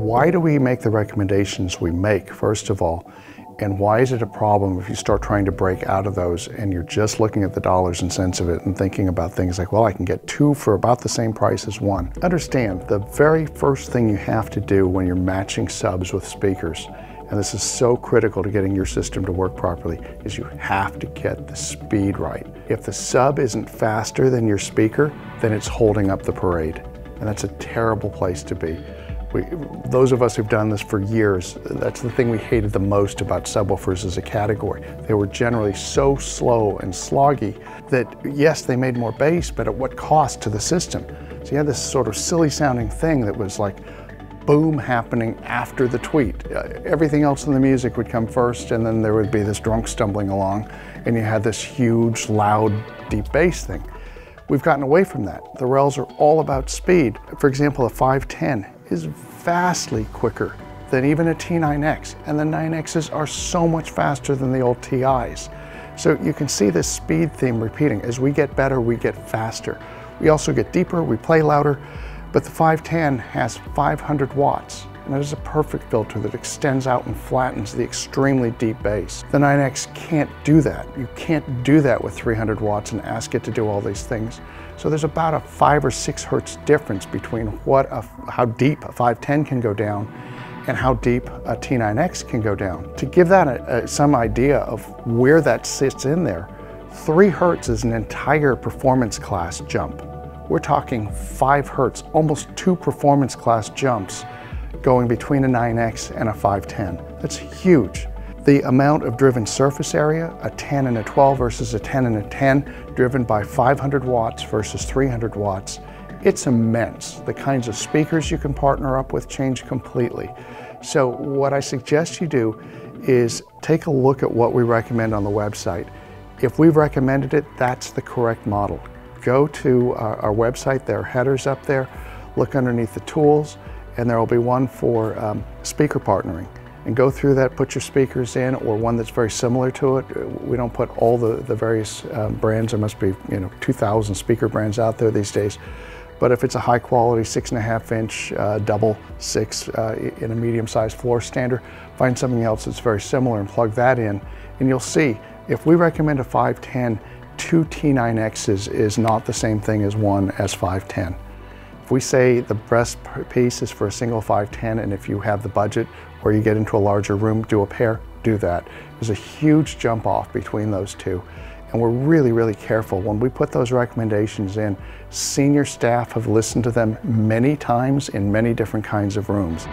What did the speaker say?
why do we make the recommendations we make, first of all? And why is it a problem if you start trying to break out of those and you're just looking at the dollars and cents of it and thinking about things like, well, I can get two for about the same price as one. Understand, the very first thing you have to do when you're matching subs with speakers, and this is so critical to getting your system to work properly, is you have to get the speed right. If the sub isn't faster than your speaker, then it's holding up the parade. And that's a terrible place to be. Those of us who've done this for years, that's the thing we hated the most about subwoofers as a category. They were generally so slow and sloggy that, yes, they made more bass, but at what cost to the system? So you had this sort of silly sounding thing that was like boom happening after the tweet. Everything else in the music would come first, and then there would be this drunk stumbling along, and you had this huge, loud, deep bass thing. We've gotten away from that. The RELs are all about speed. For example, a 510 is vastly quicker than even a T9X, and the 9Xs are so much faster than the old TIs. So you can see this speed theme repeating. As we get better, we get faster. We also get deeper, we play louder, but the 510 has 500 watts, and that is a perfect filter that extends out and flattens the extremely deep bass. The 9X can't do that. You can't do that with 300 watts and ask it to do all these things. So there's about a 5 or 6 hertz difference between how deep a 510 can go down and how deep a T9X can go down. To give that some idea of where that sits in there, 3 hertz is an entire performance class jump. We're talking 5 hertz, almost 2 performance class jumps going between a 9X and a 510. That's huge. The amount of driven surface area, a 10 and a 12 versus a 10 and a 10, driven by 500 watts versus 300 watts, it's immense. The kinds of speakers you can partner up with change completely. So what I suggest you do is take a look at what we recommend on the website. If we've recommended it, that's the correct model. Go to our website, there are headers up there, look underneath the tools, and there will be one for speaker partnering. And go through that, put your speakers in, or one that's very similar to it. We don't put all the various brands. There must be 2,000 speaker brands out there these days. But if it's a high quality 6.5 inch double 6 in a medium sized floor standard, find something else that's very similar and plug that in. And you'll see, if we recommend a 510, 2 T9Xs is not the same thing as one S510. If we say the best piece is for a single 510, and if you have the budget or you get into a larger room, do a pair, do that. There's a huge jump off between those two. And we're really, really careful. When we put those recommendations in, senior staff have listened to them many times in many different kinds of rooms.